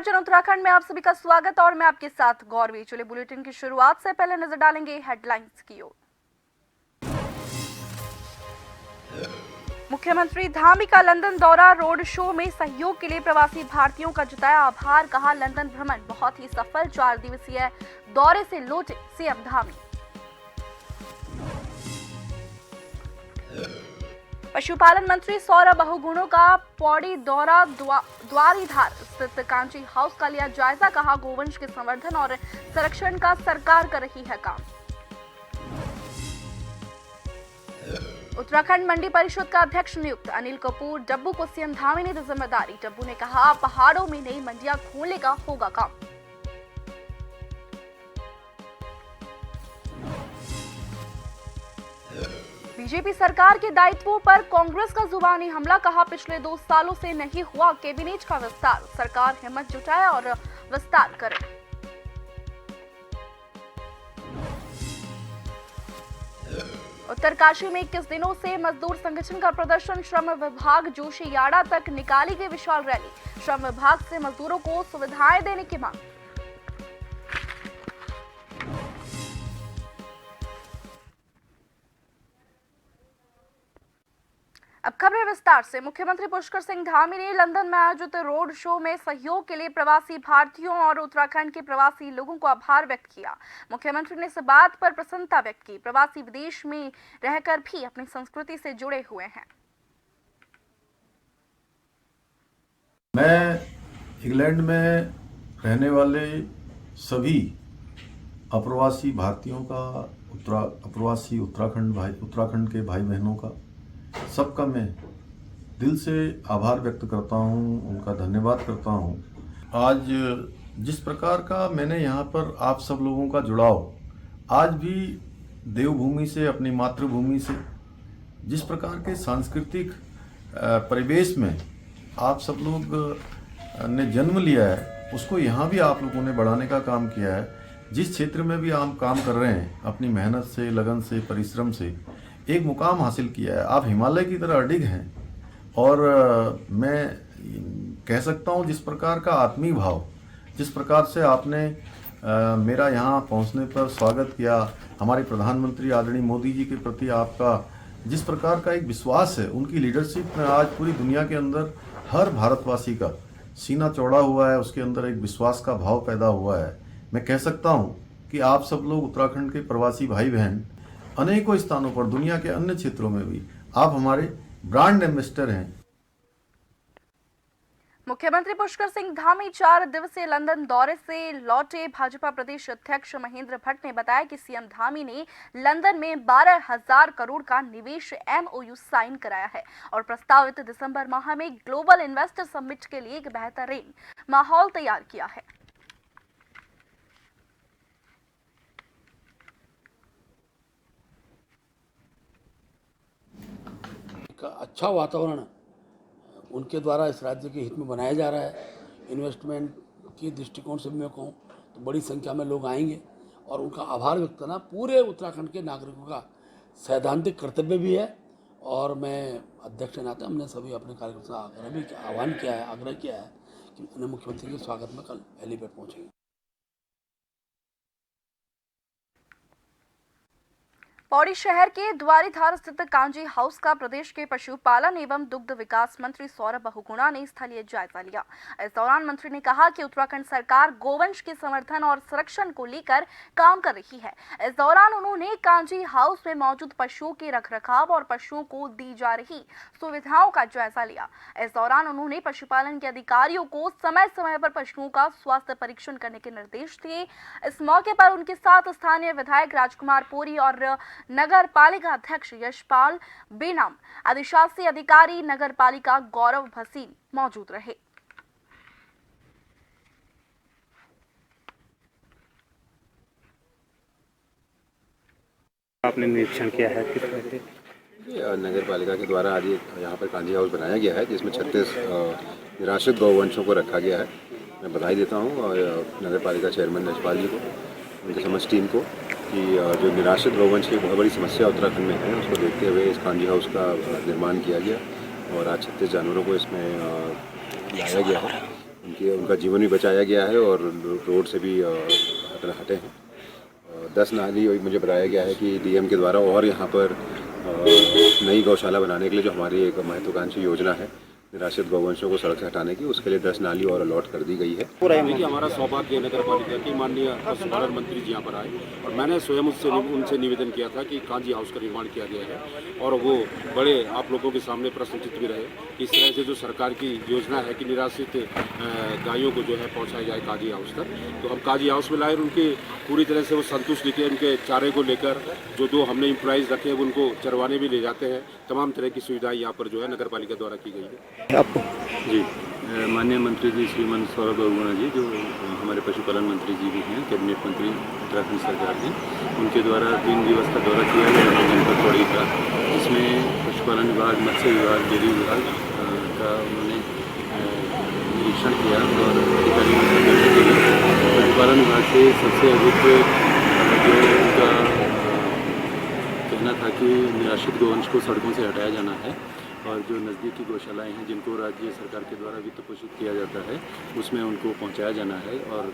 नमस्कार जन उत्तराखंड में आप सभी का स्वागत और मैं आपके साथ गौरवी। चलिए बुलेटिन की शुरुआत से पहले नजर डालेंगे हेडलाइंस की ओर। मुख्यमंत्री धामी का लंदन दौरा, रोड शो में सहयोग के लिए प्रवासी भारतीयों का जताया आभार, कहा लंदन भ्रमण बहुत ही सफल, 4 दिवसीय दौरे से लौटे सीएम धामी। पशुपालन मंत्री सौरभ बहुगुणों का पौड़ी दौरा, द्वारीधार स्थित कांची हाउस का लिया जायजा, कहा गोवंश के संवर्धन और संरक्षण का सरकार कर रही है काम। उत्तराखंड मंडी परिषद का अध्यक्ष नियुक्त, अनिल कपूर डब्बू को सीएम धामी ने दी जिम्मेदारी। डब्बू ने कहा पहाड़ों में नई मंडियां खोलने का होगा काम। बीजेपी सरकार के दायित्वों पर कांग्रेस का जुबानी हमला, कहा पिछले 2 सालों से नहीं हुआ कैबिनेट का विस्तार, सरकार हिम्मत जुटाए और विस्तार करे। उत्तरकाशी में 21 दिनों से मजदूर संगठन का प्रदर्शन, श्रम विभाग जोशीयाड़ा तक निकाली गई विशाल रैली, श्रम विभाग से मजदूरों को सुविधाएं देने की मांग। अब खबरें विस्तार से। मुख्यमंत्री पुष्कर सिंह धामी ने लंदन में आयोजित रोड शो में सहयोग के लिए प्रवासी भारतीयों और उत्तराखंड के प्रवासी लोगों को आभार व्यक्त किया। मुख्यमंत्री ने इस बात पर प्रसन्नता व्यक्त की, प्रवासी विदेश में रहकर भी अपनी संस्कृति से जुड़े हुए हैं। मैं इंग्लैंड में रहने वाले सभी अप्रवासी भारतीयों का, अप्रवासी उत्तराखंड के भाई बहनों का, सबका मैं दिल से आभार व्यक्त करता हूं, उनका धन्यवाद करता हूं। आज जिस प्रकार का मैंने यहाँ पर आप सब लोगों का जुड़ाव, आज भी देवभूमि से, अपनी मातृभूमि से, जिस प्रकार के सांस्कृतिक परिवेश में आप सब लोग ने जन्म लिया है, उसको यहाँ भी आप लोगों ने बढ़ाने का काम किया है। जिस क्षेत्र में भी आप काम कर रहे हैं, अपनी मेहनत से, लगन से, परिश्रम से एक मुकाम हासिल किया है। आप हिमालय की तरह अडिग हैं और मैं कह सकता हूँ जिस प्रकार का आत्मीय भाव, जिस प्रकार से आपने मेरा यहाँ पहुँचने पर स्वागत किया, हमारे प्रधानमंत्री आदरणीय मोदी जी के प्रति आपका जिस प्रकार का एक विश्वास है, उनकी लीडरशिप में आज पूरी दुनिया के अंदर हर भारतवासी का सीना चौड़ा हुआ है, उसके अंदर एक विश्वास का भाव पैदा हुआ है। मैं कह सकता हूँ कि आप सब लोग उत्तराखंड के प्रवासी भाई बहन अनेकों स्थानों पर, दुनिया के अन्य क्षेत्रों में भी आप हमारे ब्रांड एम्बेसडर हैं। मुख्यमंत्री पुष्कर सिंह धामी 4 दिवसीय लंदन दौरे से लौटे। भाजपा प्रदेश अध्यक्ष महेंद्र भट्ट ने बताया कि सीएम धामी ने लंदन में 12,000 करोड़ का निवेश MOU साइन कराया है और प्रस्तावित दिसंबर माह में ग्लोबल इन्वेस्टर समिट के लिए एक बेहतरीन माहौल तैयार किया है। का अच्छा वातावरण उनके द्वारा इस राज्य के हित में बनाया जा रहा है। इन्वेस्टमेंट के दृष्टिकोण से मैं कहूँ तो बड़ी संख्या में लोग आएंगे और उनका आभार व्यक्त करना पूरे उत्तराखंड के नागरिकों का सैद्धांतिक कर्तव्य भी है। और मैं अध्यक्ष के नाते हमने सभी अपने कार्यकर्ता से आह्वान किया है, आग्रह किया है कि उन्हें मुख्यमंत्री के स्वागत में कल हेलीपैड पहुँचेंगे। पौड़ी शहर के द्वारीधार स्थित कांजी हाउस का प्रदेश के पशुपालन एवं दुग्ध विकास मंत्री सौरभ बहुगुणा ने स्थलीय जायजा लिया। इस दौरान मंत्री ने कहा कि उत्तराखंड सरकार गोवंश के संवर्धन और संरक्षण को लेकर काम कर रही है। इस दौरान उन्होंने कांजी हाउस में मौजूद पशुओं के रखरखाव और पशुओं को दी जा रही सुविधाओं का जायजा लिया। इस दौरान उन्होंने पशुपालन के अधिकारियों को समय समय पर पशुओं का स्वास्थ्य परीक्षण करने के निर्देश दिए। इस मौके पर उनके साथ स्थानीय विधायक राजकुमार पोरी और नगर पालिका अध्यक्ष यशपाल बेनाम, अधिशासी अधिकारी नगर पालिका गौरव भसीन मौजूद रहे। आपने निरीक्षण किया है किस तरह से? नगर पालिका के द्वारा आज यहाँ पर कांजी हाउस बनाया गया है, जिसमें 36 निराश्रित गौवंशों को रखा गया है। मैं बधाई देता हूँ नगर पालिका चेयरमैन यशपाल जी को, उनके समस्त टीम को, कि जो निराश्रित गौवंश की बहुत बड़ी समस्या उत्तराखंड में है, उसको देखते हुए इस कांजी हाउस का निर्माण किया गया और आज 36 जानवरों को इसमें लाया गया है। उनका जीवन भी बचाया गया है और रोड से भी हटे हैं। 10 नाली मुझे बताया गया है कि डीएम के द्वारा और यहाँ पर नई गौशाला बनाने के लिए जो हमारी एक महत्वाकांक्षी योजना है निराश्रित गौवंशों को सड़क से हटाने की, उसके लिए 10 नाली और अलॉट कर दी गई है। देखिए, हमारा सौभाग्य नगर पालिका की माननीय पशुपालन मंत्री जी यहाँ पर आए और मैंने स्वयं उनसे निवेदन किया था कि कांजी हाउस का निर्माण किया गया है और वो बड़े आप लोगों के सामने प्रश्नचित भी रहे कि इस तरह से जो सरकार की योजना है कि निराश्रित गायों को जो है पहुँचाया जाए कांजी हाउस तक, तो हम कांजी हाउस में लाए और उनके पूरी तरह से वो संतुष्ट दिखे। उनके चारे को लेकर जो हमने इम्प्लॉइज रखे हैं उनको चरवाने भी ले जाते हैं। तमाम तरह की सुविधाएं यहाँ पर जो है नगर पालिका द्वारा की गई है। आपको जी, माननीय मंत्री जी श्रीमान सौरभ बहुगुणा जी, जो हमारे पशुपालन मंत्री जी भी हैं, कैबिनेट मंत्री उत्तराखंड सरकार के, उनके द्वारा 3 दिवस का दौरा किया गया है जनपद पौड़ी का, जिसमें पशुपालन विभाग, मत्स्य विभाग, डेयरी विभाग का उन्होंने निरीक्षण किया और अधिकारियों से बैठक की। पशुपालन विभाग से सबसे अधिक जो उनका कहना था कि निराश्रित गौवंश को सड़कों से हटाया जाना है और जो नज़दीकी गौशालाएं हैं जिनको राज्य सरकार के द्वारा वित्त पोषित किया जाता है उसमें उनको पहुंचाया जाना है। और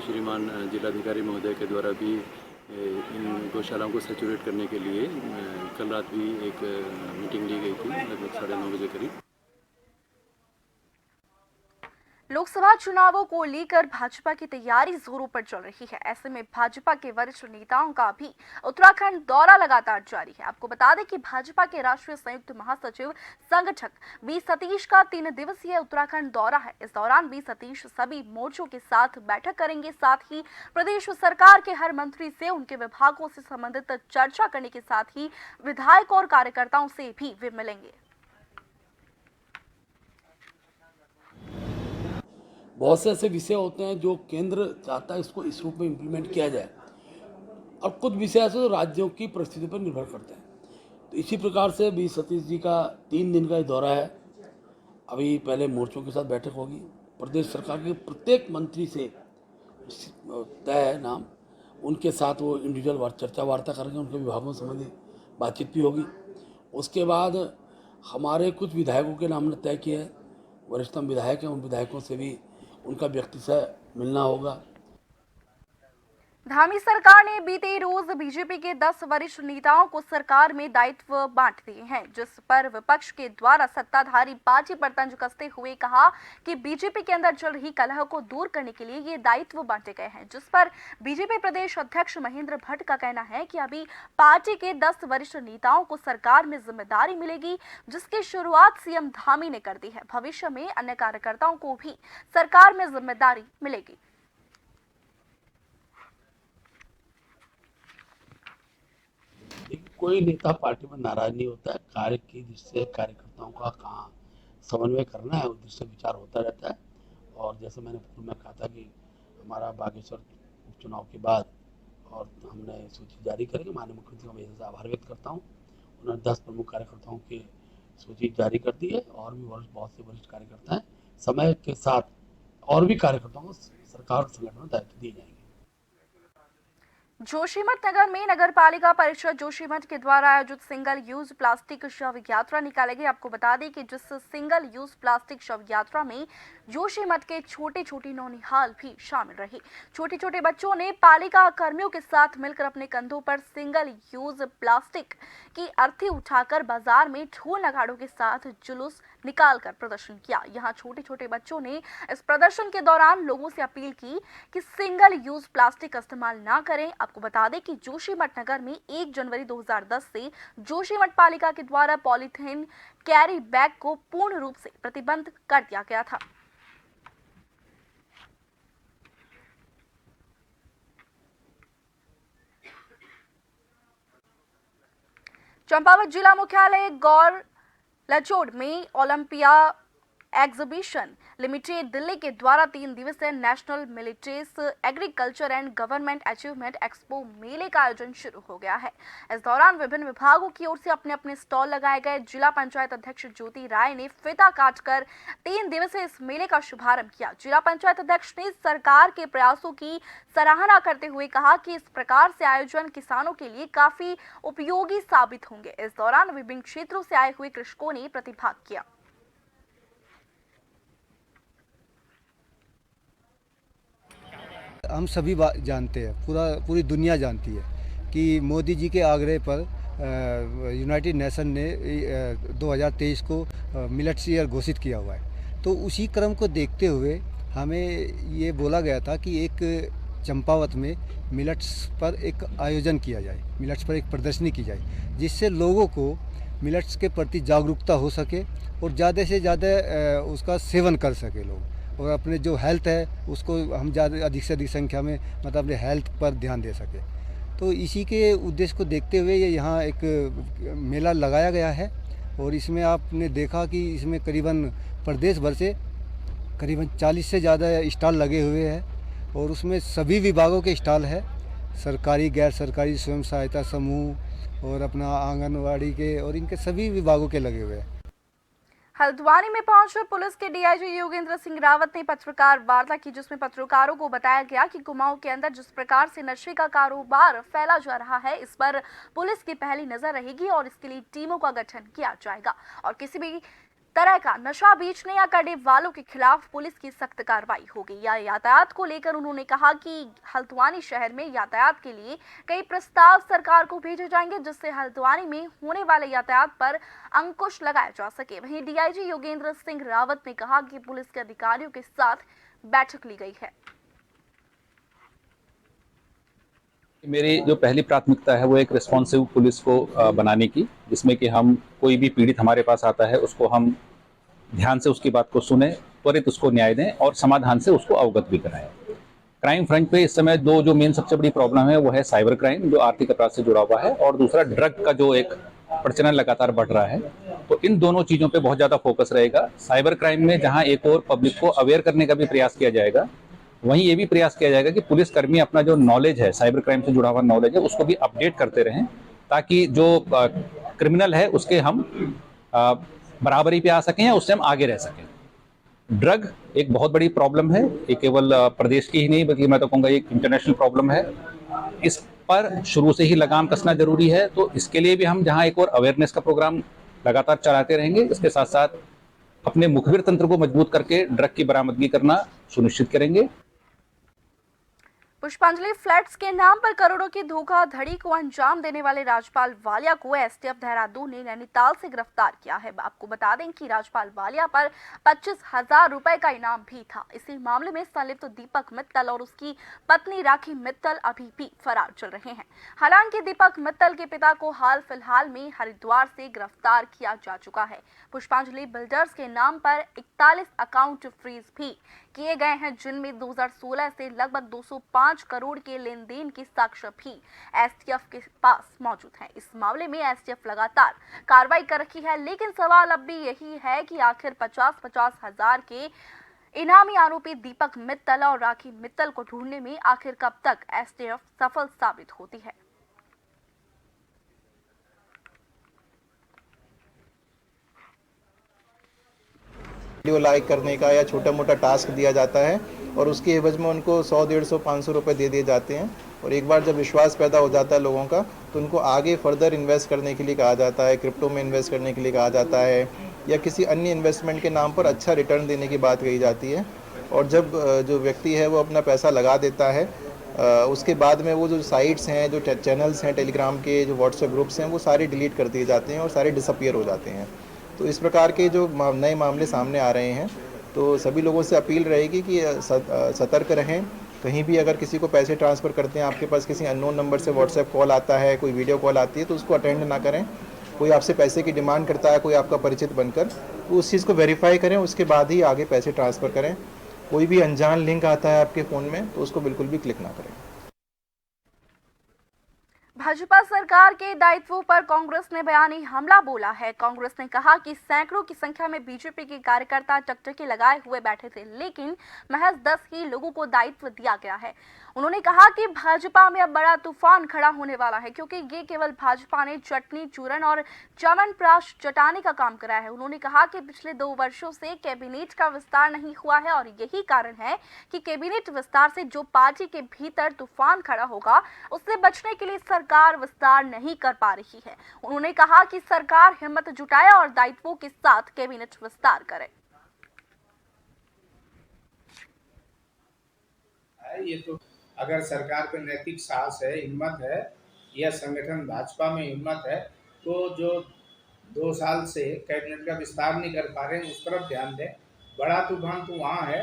श्रीमान जिलाधिकारी महोदय के द्वारा भी इन गौशालाओं को सैचुरेट करने के लिए कल रात भी एक मीटिंग ली गई थी लगभग 9:30 बजे करीब। लोकसभा चुनावों को लेकर भाजपा की तैयारी जोरों पर चल रही है। ऐसे में भाजपा के वरिष्ठ नेताओं का भी उत्तराखंड दौरा लगातार जारी है। आपको बता दें कि भाजपा के राष्ट्रीय संयुक्त महासचिव संगठक बी सतीश का 3 दिवसीय उत्तराखंड दौरा है। इस दौरान बी सतीश सभी मोर्चों के साथ बैठक करेंगे। साथ ही प्रदेश सरकार के हर मंत्री से उनके विभागों से संबंधित चर्चा करने के साथ ही विधायक और कार्यकर्ताओं से भी वे मिलेंगे। बहुत से ऐसे विषय होते हैं जो केंद्र चाहता है इसको इस रूप में इम्प्लीमेंट किया जाए और कुछ विषय ऐसे जो राज्यों की परिस्थिति पर निर्भर करते हैं। तो इसी प्रकार से बी सतीश जी का 3 दिन का दौरा है। अभी पहले मोर्चों के साथ बैठक होगी, प्रदेश सरकार के प्रत्येक मंत्री से तय है नाम, उनके साथ वो इंडिविजुअल चर्चा वार्ता करेंगे, उनके विभागों संबंधी बातचीत भी होगी। उसके बाद हमारे कुछ विधायकों के नाम ने तय किए हैं, वरिष्ठतम विधायक हैं, उन विधायकों से भी उनका व्यक्ति से मिलना होगा। धामी सरकार ने बीते रोज बीजेपी के 10 वरिष्ठ नेताओं को सरकार में दायित्व बांट दिए हैं, जिस पर विपक्ष के द्वारा सत्ताधारी पार्टी पर तंज कसते हुए कहा कि बीजेपी के अंदर चल रही कलह को दूर करने के लिए ये दायित्व बांटे गए हैं। जिस पर बीजेपी प्रदेश अध्यक्ष महेंद्र भट्ट का कहना है कि अभी पार्टी के 10 वरिष्ठ नेताओं को सरकार में जिम्मेदारी मिलेगी, जिसकी शुरुआत सीएम धामी ने कर दी है। भविष्य में अन्य कार्यकर्ताओं को भी सरकार में जिम्मेदारी मिलेगी। कोई नेता पार्टी में नाराज नहीं होता है। कार्य की दृष्टि से कार्यकर्ताओं का कहाँ समन्वय करना है, उस दृष्टि से विचार होता रहता है। और जैसे मैंने पूर्व में कहा था कि हमारा बागेश्वर उपचुनाव के बाद और हमने सूची जारी करेंगे, माननीय मुख्यमंत्री का मैं आभार व्यक्त करता हूँ। उन्होंने 10 प्रमुख कार्यकर्ताओं की सूची जारी कर दी है और भी बहुत से वरिष्ठ कार्यकर्ता हैं। समय के साथ और भी कार्यकर्ताओं को सरकार संगठन में दायित्व दिए जाएंगे। जोशीमठ नगर में नगर पालिका परिषद जोशीमठ के द्वारा आयोजित सिंगल यूज प्लास्टिक शव यात्रा निकाली गई। आपको बता दें कि जिस सिंगल यूज प्लास्टिक शव यात्रा में जोशीमठ के छोटे छोटे नौनिहाल भी शामिल रहे। छोटे छोटे बच्चों ने पालिका कर्मियों के साथ मिलकर अपने कंधों पर सिंगल यूज प्लास्टिक की अर्थी उठाकर बाजार में ढोल नगाड़ों के साथ जुलूस निकालकर प्रदर्शन किया। यहाँ छोटे छोटे बच्चों ने इस प्रदर्शन के दौरान लोगों से अपील की कि सिंगल यूज प्लास्टिक का इस्तेमाल ना करें। आपको बता दें कि जोशीमठ नगर में 1 जनवरी 2010 से जोशीमठ पालिका के द्वारा पॉलीथीन कैरी बैग को पूर्ण रूप से प्रतिबंध कर दिया गया था। चंपावत जिला मुख्यालय गौर लचोड़ में ओलंपिया एग्जीबिशन लिमिटेड दिल्ली के द्वारा 3 दिवसीय national militaries agriculture and government achievement expo मेले का आयोजन शुरू हो गया है। इस दौरान विभिन्न विभागों की ओर से अपने अपने स्टॉल लगाए गए। जिला पंचायत अध्यक्ष ज्योति राय ने फीता काटकर 3 दिवसीय इस मेले का शुभारंभ किया। जिला पंचायत अध्यक्ष ने सरकार के प्रयासों की सराहना करते हुए कहा कि इस प्रकार से आयोजन किसानों के लिए काफी उपयोगी साबित होंगे। इस दौरान विभिन्न क्षेत्रों से आए हुए कृषकों ने प्रतिभाग किया। हम सभी जानते हैं, पूरी दुनिया जानती है कि मोदी जी के आग्रह पर यूनाइटेड नेशन ने 2023 को मिलेट्स ईयर घोषित किया हुआ है। तो उसी क्रम को देखते हुए हमें ये बोला गया था कि एक चंपावत में मिलेट्स पर एक आयोजन किया जाए, मिलेट्स पर एक प्रदर्शनी की जाए, जिससे लोगों को मिलेट्स के प्रति जागरूकता हो सके और ज़्यादा से ज़्यादा उसका सेवन कर सके लोग, और अपने जो हेल्थ है उसको हम ज़्यादा अधिक से अधिक संख्या में मतलब अपने हेल्थ पर ध्यान दे सके। तो इसी के उद्देश्य को देखते हुए ये यहाँ एक मेला लगाया गया है, और इसमें आपने देखा कि इसमें करीबन प्रदेश भर से करीबन 40 से ज़्यादा स्टॉल लगे हुए हैं, और उसमें सभी विभागों के स्टॉल है, सरकारी गैर सरकारी स्वयं सहायता समूह और अपना आंगनवाड़ी के, और इनके सभी विभागों के लगे हुए हैं। हल्द्वानी में पहुंचे पुलिस के डीआईजी योगेंद्र सिंह रावत ने पत्रकार वार्ता की, जिसमें पत्रकारों को बताया गया कि कुमाऊं के अंदर जिस प्रकार से नशे का कारोबार फैला जा रहा है, इस पर पुलिस की पहली नजर रहेगी और इसके लिए टीमों का गठन किया जाएगा और किसी भी तरह का नशा बेचने या करने वालों के खिलाफ पुलिस की सख्त कार्रवाई होगी। या यातायात को लेकर उन्होंने कहा कि हल्द्वानी शहर में यातायात के लिए कई प्रस्ताव सरकार को भेजे जाएंगे, जिससे हल्द्वानी में होने वाले यातायात पर अंकुश लगाया जा सके। वहीं डीआईजी योगेंद्र सिंह रावत ने कहा कि पुलिस के अधिकारियों के साथ बैठक ली गई है। मेरी जो पहली प्राथमिकता है वो एक रिस्पॉन्सिव पुलिस को बनाने की, जिसमें कि हम कोई भी पीड़ित हमारे पास आता है उसको हम ध्यान से उसकी बात को सुने, त्वरित उसको न्याय दें और समाधान से उसको अवगत भी कराएं। क्राइम फ्रंट पे इस समय दो जो मेन सबसे बड़ी प्रॉब्लम है वो है साइबर क्राइम, जो आर्थिक अपराध से जुड़ा हुआ है, और दूसरा ड्रग का जो एक प्रचलन लगातार बढ़ रहा है। तो इन दोनों चीज़ों पे बहुत ज़्यादा फोकस रहेगा। साइबर क्राइम में जहाँ एक और पब्लिक को अवेयर करने का भी प्रयास किया जाएगा, वहीं ये भी प्रयास किया जाएगा कि पुलिसकर्मी अपना जो नॉलेज है, साइबर क्राइम से जुड़ा हुआ नॉलेज है, उसको भी अपडेट करते रहें, ताकि जो क्रिमिनल है उसके हम बराबरी पे आ सकें या उससे हम आगे रह सकें। ड्रग एक बहुत बड़ी प्रॉब्लम है, ये केवल प्रदेश की ही नहीं बल्कि मैं तो कहूँगा एक इंटरनेशनल प्रॉब्लम है। इस पर शुरू से ही लगाम कसना जरूरी है। तो इसके लिए भी हम जहाँ एक और अवेयरनेस का प्रोग्राम लगातार चलाते रहेंगे, इसके साथ साथ अपने मुखबिर तंत्र को मजबूत करके ड्रग की बरामदगी करना सुनिश्चित करेंगे। पुष्पांजलि फ्लैट्स के नाम पर करोड़ों की धोखाधड़ी को अंजाम देने वाले राजपाल वालिया को एसटीएफ देहरादून ने नैनीताल से गिरफ्तार किया है। आपको बता दें कि राजपाल वालिया पर 25,000 रुपए का इनाम भी था। इसी मामले में संलिप्त दीपक मित्तल और उसकी पत्नी राखी मित्तल अभी भी फरार चल रहे हैं। हालांकि दीपक मित्तल के पिता को हाल फिलहाल में हरिद्वार से गिरफ्तार किया जा चुका है। पुष्पांजलि बिल्डर्स के नाम पर 41 अकाउंट फ्रीज भी किए गए हैं, जिनमें 2016 से लगभग 205 करोड़ के लेन देन की साक्ष्य भी एसटीएफ के पास मौजूद है। इस मामले में एसटीएफ लगातार कार्रवाई कर रही है, लेकिन सवाल अब भी यही है कि आखिर 50-50 हजार के इनामी आरोपी दीपक मित्तल और राखी मित्तल को ढूंढने में आखिर कब तक एसटीएफ सफल साबित होती है। वीडियो लाइक करने का या छोटा मोटा टास्क दिया जाता है और उसके एवज में उनको 100, 150, 500 रुपये दे दिए जाते हैं, और एक बार जब विश्वास पैदा हो जाता है लोगों का तो उनको आगे फर्दर इन्वेस्ट करने के लिए कहा जाता है, क्रिप्टो में इन्वेस्ट करने के लिए कहा जाता है, या किसी अन्य इन्वेस्टमेंट के नाम पर अच्छा रिटर्न देने की बात कही जाती है। और जब जो व्यक्ति है वो अपना पैसा लगा देता है, उसके बाद में वो जो साइट्स हैं, जो चैनल्स हैं टेलीग्राम के, जो व्हाट्सएप ग्रुप्स हैं, वो सारे डिलीट कर दिए जाते हैं और सारे डिसअपियर हो जाते हैं। तो इस प्रकार के जो नए मामले सामने आ रहे हैं, तो सभी लोगों से अपील रहेगी कि सतर्क रहें। कहीं भी अगर किसी को पैसे ट्रांसफ़र करते हैं, आपके पास किसी अननोन नंबर से व्हाट्सएप कॉल आता है, कोई वीडियो कॉल आती है, तो उसको अटेंड ना करें। कोई आपसे पैसे की डिमांड करता है, कोई आपका परिचित बनकर, तो उस चीज़ को वेरीफाई करें, उसके बाद ही आगे पैसे ट्रांसफ़र करें। कोई भी अनजान लिंक आता है आपके फ़ोन में तो उसको बिल्कुल भी क्लिक ना करें। भाजपा सरकार के दायित्वों पर कांग्रेस ने बयानी हमला बोला है। कांग्रेस ने कहा कि सैकड़ों की संख्या में बीजेपी के कार्यकर्ता टकटकी लगाए हुए बैठे थे, लेकिन महज 10 ही लोगों को दायित्व दिया गया है। उन्होंने कहा कि भाजपा में अब बड़ा तूफान खड़ा होने वाला है, क्योंकि ये केवल भाजपा ने चटनी चूरन और च्यवनप्राश चटाने का काम करा है। उन्होंने कहा कि पिछले 2 वर्षों से कैबिनेट का विस्तार नहीं हुआ है और यही कारण है कि कैबिनेट विस्तार से जो पार्टी के भीतर तूफान खड़ा होगा, उससे बचने के लिए सरकार विस्तार नहीं कर पा रही है। उन्होंने कहा कि सरकार हिम्मत जुटाए और दायित्वों के साथ कैबिनेट विस्तार करे। अगर सरकार पे नैतिक साहस है, हिम्मत है, या संगठन भाजपा में हिम्मत है, तो जो 2 साल से कैबिनेट का विस्तार नहीं कर पा रहे हैं उस तरफ ध्यान दें। बड़ा तूफान तो वहाँ है,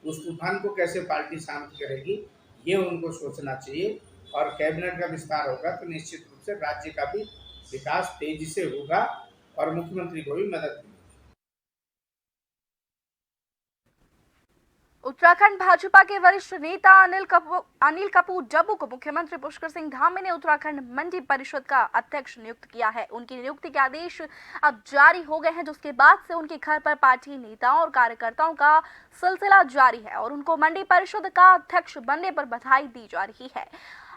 उस तूफान को कैसे पार्टी शांत करेगी ये उनको सोचना चाहिए। और कैबिनेट का विस्तार होगा तो निश्चित रूप से राज्य का भी विकास तेजी से होगा और मुख्यमंत्री को भी मदद मिलेगी। उत्तराखंड भाजपा के वरिष्ठ नेता अनिल कपूर डब्बू को मुख्यमंत्री पुष्कर सिंह धामी ने उत्तराखंड मंडी परिषद का अध्यक्ष नियुक्त किया है। उनकी नियुक्ति के आदेश अब जारी हो गए हैं, जिसके बाद से उनके घर पर पार्टी नेताओं और कार्यकर्ताओं का सिलसिला जारी है और उनको मंडी परिषद का अध्यक्ष बनने पर बधाई दी जा रही है।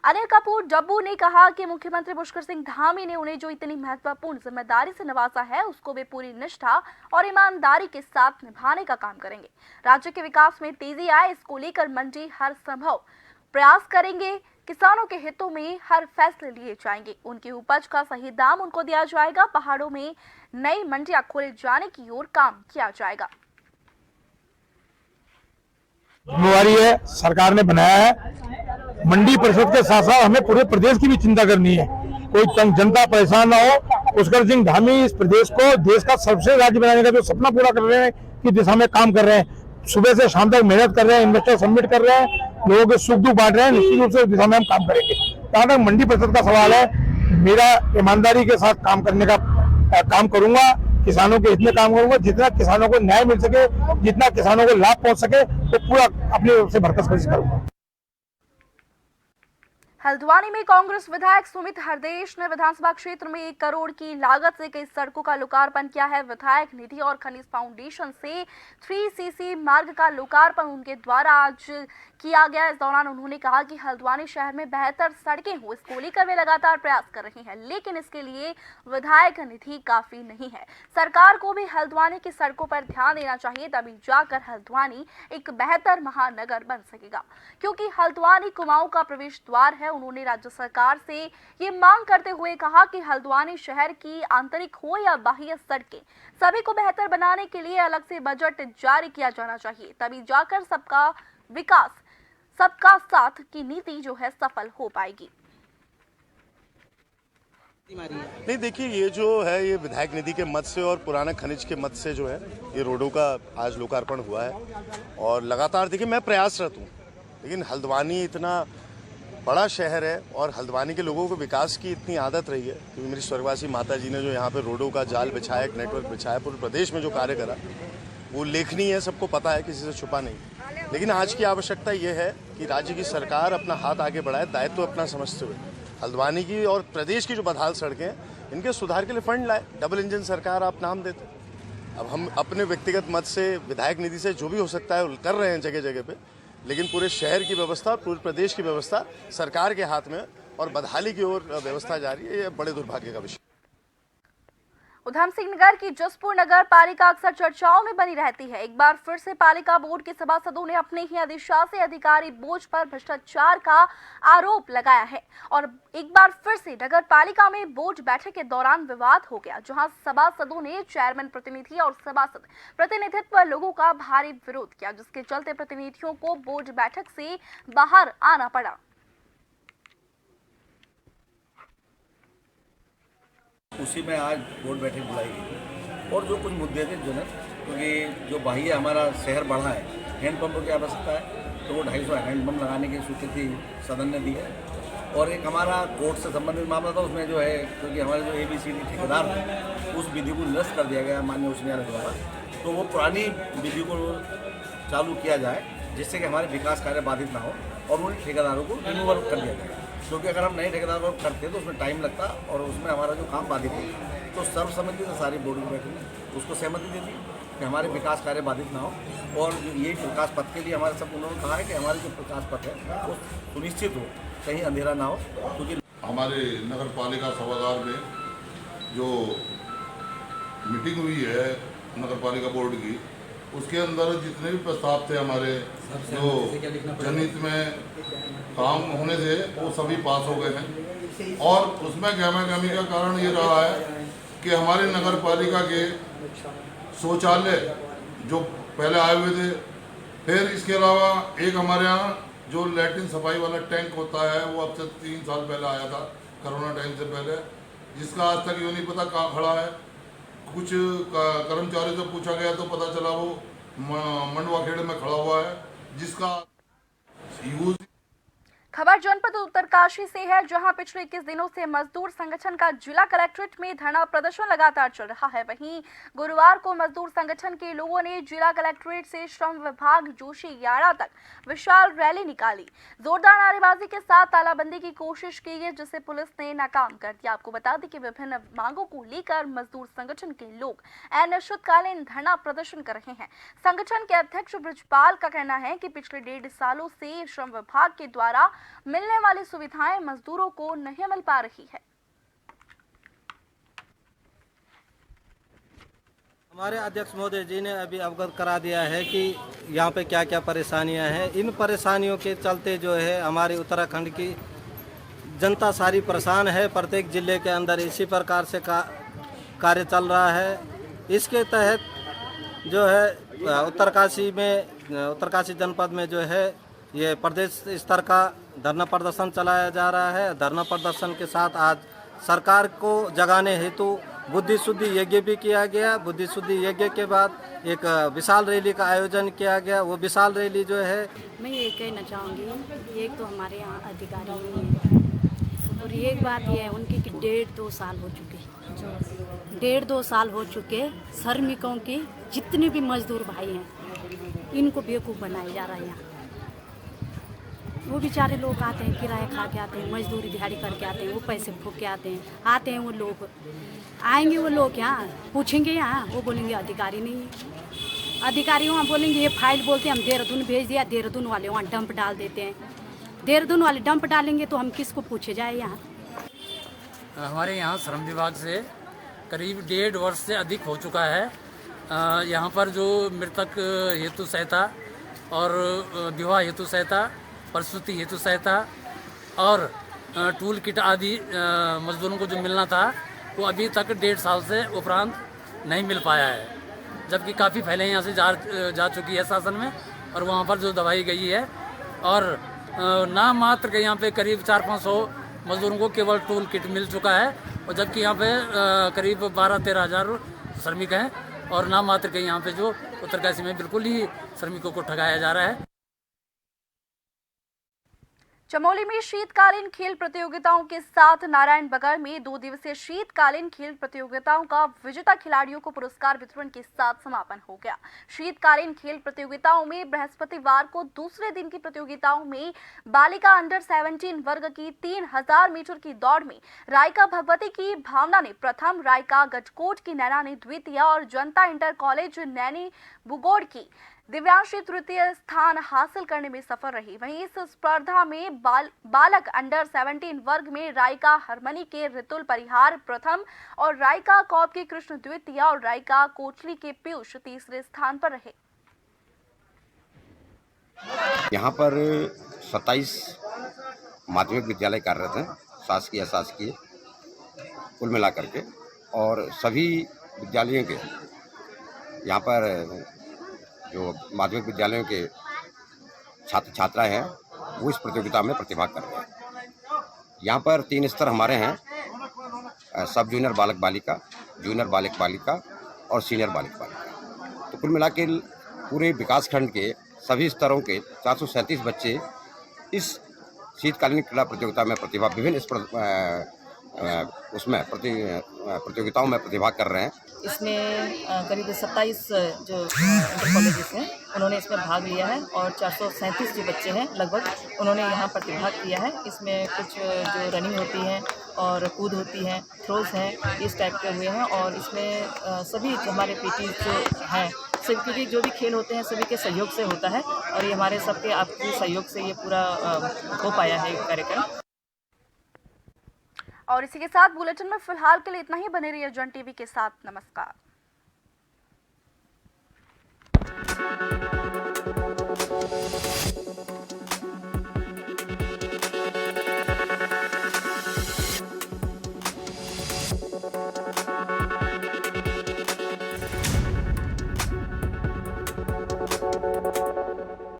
अनिल कपूर डब्बू ने कहा कि मुख्यमंत्री पुष्कर सिंह धामी ने उन्हें जो इतनी महत्वपूर्ण जिम्मेदारी से नवाजा है उसको वे पूरी निष्ठा और ईमानदारी के साथ निभाने का काम करेंगे। राज्य के विकास में तेजी आए इसको लेकर मंडी हर संभव प्रयास करेंगे। किसानों के हितों में हर फैसले लिए जाएंगे। उनकी उपज का सही दाम उनको दिया जाएगा। पहाड़ों में नई मंडियां खोले जाने की ओर काम किया जाएगा। जिम्मेवारी है, सरकार ने बनाया है। मंडी परिषद के साथ साथ हमें पूरे प्रदेश की भी चिंता करनी है, कोई जनता परेशान ना हो। पुष्कर सिंह धामी इस प्रदेश को देश का सबसे राज्य बनाने का जो सपना पूरा कर रहे हैं की दिशा में काम कर रहे हैं। सुबह से शाम तक मेहनत कर रहे हैं, इन्वेस्टर सबमिट कर रहे हैं, लोगों के सुख दुख बांट रहे हैं। निश्चित रूप से दिशा में हम काम करेंगे। जहाँ तक मंडी परिषद का सवाल है, मेरा ईमानदारी के साथ काम करने का काम करूंगा, किसानों के हित में काम करूंगा। जितना किसानों को न्याय मिल सके, जितना किसानों को लाभ पहुंच सके, तो पूरा अपनी ओर से भरकस कोशिश करूंगा। हल्द्वानी में कांग्रेस विधायक सुमित हरदेश ने विधानसभा क्षेत्र में 1 करोड़ की लागत से कई सड़कों का लोकार्पण किया है। विधायक निधि और खनिज फाउंडेशन से 3CC मार्ग का लोकार्पण उनके द्वारा आज किया गया। इस दौरान उन्होंने कहा कि हल्द्वानी शहर में बेहतर सड़कें हो, इसको लेकर वे लगातार प्रयास कर रहे हैं, लेकिन इसके लिए विधायक निधि काफी नहीं है। सरकार को भी हल्द्वानी की सड़कों पर ध्यान देना चाहिए, तभी जाकर हल्द्वानी एक बेहतर महानगर बन सकेगा, क्योंकि हल्द्वानी कुमाऊं का प्रवेश द्वार है। उन्होंने राज्य सरकार से ये मांग करते हुए कहा कि हल्द्वानी शहर की आंतरिक हो या बाह्य सड़कें, सभी को बेहतर बनाने के लिए अलग से बजट जारी किया जाना चाहिए, तभी जाकर सबका विकास सबका साथ की नीति जो है सफल हो पाएगी। नहीं, देखिए, ये जो है ये विधायक निधि के मद से और पुराना खनिज के मद से जो है ये रोडों का आज लोकार्पण हुआ है। और लगातार देखिए मैं प्रयासरत हूँ, लेकिन हल्द्वानी इतना बड़ा शहर है और हल्द्वानी के लोगों को विकास की इतनी आदत रही है, क्योंकि मेरी स्वर्गवासी माता जी ने जो यहाँ पे रोडों का जाल बिछाया, एक नेटवर्क बिछाया, पूरे प्रदेश में जो कार्य करा वो लेखनीय है, सबको पता है, किसी से छुपा नहीं। लेकिन आज की आवश्यकता ये है कि राज्य की सरकार अपना हाथ आगे बढ़ाए, दायित्व अपना समझते हुए हल्द्वानी की और प्रदेश की जो बदहाल सड़कें हैं इनके सुधार के लिए फंड लाए। डबल इंजन सरकार आप नाम देते। अब हम अपने व्यक्तिगत मत से विधायक निधि से जो भी हो सकता है कर रहे हैं जगह जगह पे, लेकिन पूरे शहर की व्यवस्था, पूरे प्रदेश की व्यवस्था सरकार के हाथ में और बदहाली की ओर व्यवस्था जा रही है। ये बड़े दुर्भाग्य का विषय। उधम सिंह नगर की जसपुर नगर पालिका अक्सर चर्चाओं में बनी रहती है। एक बार फिर से पालिका बोर्ड के सभासदों ने अपने ही अधिशासी अधिकारी बोझ पर भ्रष्टाचार का आरोप लगाया है और एक बार फिर से नगर पालिका में बोर्ड बैठक के दौरान विवाद हो गया, जहां सभासदों ने चेयरमैन प्रतिनिधि और सभासद प्रतिनिधित्व लोगों का भारी विरोध किया, जिसके चलते प्रतिनिधियों को बोर्ड बैठक से बाहर आना पड़ा। उसी में आज बोर्ड बैठक बुलाई गई और जो कुछ मुद्दे थे जनक, क्योंकि जो बाह्य हमारा शहर बढ़ा है, हैंडपम्पों की आवश्यकता है, तो वो 250 हैंडपम्प लगाने की स्वीकृति सदन ने दी है। और एक हमारा कोर्ट से संबंधित मामला था, उसमें जो है क्योंकि हमारे जो ABCD ठेकेदार थे उस विधि को निरस्त कर दिया गया माननीय उच्च न्यायालय द्वारा, तो वो पुरानी विधि को चालू किया जाए जिससे कि हमारे विकास कार्य बाधित ना हो और उन ठेकेदारों को रिमूवल कर दिया जाए, क्योंकि अगर हम नए ठेकेदारों को करते तो उसमें टाइम लगता और उसमें हमारा जो काम बाधित होता। तो सर्वसम्मति से सारी बोर्ड की बैठक में उसको सहमति दी थी कि हमारे विकास कार्य बाधित ना हो और ये विकास पथ के लिए हमारे सब उन्होंने कहा है कि हमारे जो विकास पथ है वो सुनिश्चित हो, कहीं अंधेरा ना हो। क्योंकि हमारे नगर पालिका सभागार में जो मीटिंग हुई है नगर पालिका बोर्ड की, उसके अंदर जितने भी प्रस्ताव थे हमारे जो जनहित में काम होने थे वो सभी पास हो गए हैं। और उसमें गहमा-गहमी का कारण ये रहा है कि हमारे नगर पालिका के शौचालय जो पहले आए हुए थे, फिर इसके अलावा एक हमारे यहाँ जो लैट्रिन सफाई वाला टैंक होता है वो अब से 3 साल पहले आया था, कोरोना टाइम से पहले, जिसका आज तक ये नहीं पता कहाँ खड़ा है। कुछ कर्मचारी से पूछा गया तो पता चला वो मंडवाखेड़े में खड़ा हुआ है, जिसका यूज। खबर जनपद उत्तरकाशी से है, जहां पिछले 21 दिनों से मजदूर संगठन का जिला कलेक्ट्रेट में धरना प्रदर्शन लगातार चल रहा है। वहीं गुरुवार को मजदूर संगठन के लोगों ने जिला कलेक्ट्रेट से श्रम विभाग जोशीयाड़ा तक विशाल रैली निकाली। जोरदार नारेबाजी के साथ तालाबंदी की कोशिश की गई, जिसे पुलिस ने नाकाम कर दिया। आपको बता दें कि विभिन्न मांगों को लेकर मजदूर संगठन के लोग अनिश्चितकालीन धरना प्रदर्शन कर रहे हैं। संगठन के अध्यक्ष ब्रजपाल का कहना है कि पिछले 1.5 सालों से श्रम विभाग के द्वारा मिलने वाली सुविधाएं मजदूरों को नहीं मिल पा रही है। हमारे अध्यक्ष महोदय जी ने अभी अवगत करा दिया है कि यहाँ पे क्या क्या परेशानियां हैं। इन परेशानियों के चलते जो है हमारी उत्तराखंड की जनता सारी परेशान है। प्रत्येक जिले के अंदर इसी प्रकार से कार्य चल रहा है। इसके तहत जो है उत्तरकाशी जनपद में जो है ये प्रदेश स्तर का धरना प्रदर्शन चलाया जा रहा है। धरना प्रदर्शन के साथ आज सरकार को जगाने हेतु बुद्धि शुद्धि यज्ञ भी किया गया। बुद्धि शुद्धि यज्ञ के बाद एक विशाल रैली का आयोजन किया गया। वो विशाल रैली जो है, मैं ये कहना चाहूँगी, एक तो हमारे यहाँ अधिकारी नहीं है, और एक बात ये है उनकी कि 1.5-2 साल हो चुके 1.5-2 साल हो चुके श्रमिकों की जितने भी मजदूर भाई हैं इनको बेवकूफ़ बनाया जा रहा है। यहाँ वो बेचारे लोग आते हैं, किराया खा के आते हैं, मजदूरी दिहाड़ी करके आते हैं, वो पैसे फूक के आते हैं वो लोग आएंगे। वो लोग यहाँ पूछेंगे, यहाँ वो बोलेंगे अधिकारी नहीं है। अधिकारी वहाँ बोलेंगे ये फाइल बोलते हैं हम देहरादून भेज दिया, देहरादून वाले वहाँ डंप डाल देते हैं। देहरादून वाले डंप डालेंगे तो हम किसको पूछे जाए। यहाँ हमारे यहाँ श्रम विभाग से करीब 1.5 वर्ष से अधिक हो चुका है। यहाँ पर जो मृतक हेतु सहायता और विवाह हेतु सहायता, प्रसूति हेतु सहायता और टूल किट आदि मजदूरों को जो मिलना था वो अभी तक 1.5 साल से उपरांत नहीं मिल पाया है, जबकि काफ़ी पहले यहाँ से जा चुकी है शासन में और वहाँ पर जो दवाई गई है। और नाम मात्र के यहाँ पे करीब 400-500 मजदूरों को केवल टूल किट मिल चुका है, और जबकि यहाँ पे करीब 12-13 हज़ार श्रमिक हैं और नाम मात्र के यहाँ पे जो उत्तरकाशी में बिल्कुल ही श्रमिकों को ठगाया जा रहा है। चमोली में शीतकालीन खेल प्रतियोगिताओं के साथ नारायणबगड़ में 2 दिवसीय शीतकालीन खेल प्रतियोगिताओं का विजेता खिलाड़ियों को पुरस्कार वितरण के साथ समापन हो गया। शीतकालीन खेल प्रतियोगिताओं में बृहस्पतिवार को दूसरे दिन की प्रतियोगिताओं में बालिका अंडर 17 वर्ग की 3000 मीटर की दौड़ में रायका भगवती की भावना ने प्रथम, रायका गजकोट की नैना ने द्वितीय और जनता इंटर कॉलेज नैनी बुगोड़ की दिव्यांशी तृतीय स्थान हासिल करने में सफल रही। वहीं इस स्पर्धा में बालक अंडर 17 वर्ग में रायका हरमनी के रितुल परिहार प्रथम और रायका कौप के कृष्ण द्वितीय और रायका कोचली के पीयूष तीसरे स्थान पर रहे। यहाँ पर 27 माध्यमिक विद्यालय कार्यरत हैं, शासकीय अशासकीय कुल मिलाकर के, और सभी विद्यालयों के यहाँ पर जो माध्यमिक विद्यालयों के छात्र छात्राएं हैं वो इस प्रतियोगिता में प्रतिभाग कर रहे हैं। यहाँ पर 3 स्तर हमारे हैं, सब जूनियर बालक बालिका, जूनियर बालक बालिका और सीनियर बालक बालिका। तो कुल मिला के पूरे विकासखंड के सभी स्तरों के 437 बच्चे इस शीतकालीन क्रीड़ा प्रतियोगिता में विभिन्न प्रतियोगिताओं में प्रतिभाग कर रहे हैं। इसमें करीब 27 जो इंटर कॉलेजेस हैं उन्होंने इसमें भाग लिया है और 437 जो बच्चे हैं लगभग उन्होंने यहाँ प्रतिभाग किया है। इसमें कुछ जो रनिंग होती है और कूद होती है, थ्रोज हैं, इस टाइप के हुए हैं। और इसमें सभी हमारे पीटी जो हैं सभी, क्योंकि जो भी खेल होते हैं सभी के सहयोग से होता है और ये हमारे सबके आपके सहयोग से ये पूरा हो पाया है कार्यक्रम। और इसी के साथ बुलेटिन में फिलहाल के लिए इतना ही। बने रहिए जन टीवी के साथ। नमस्कार।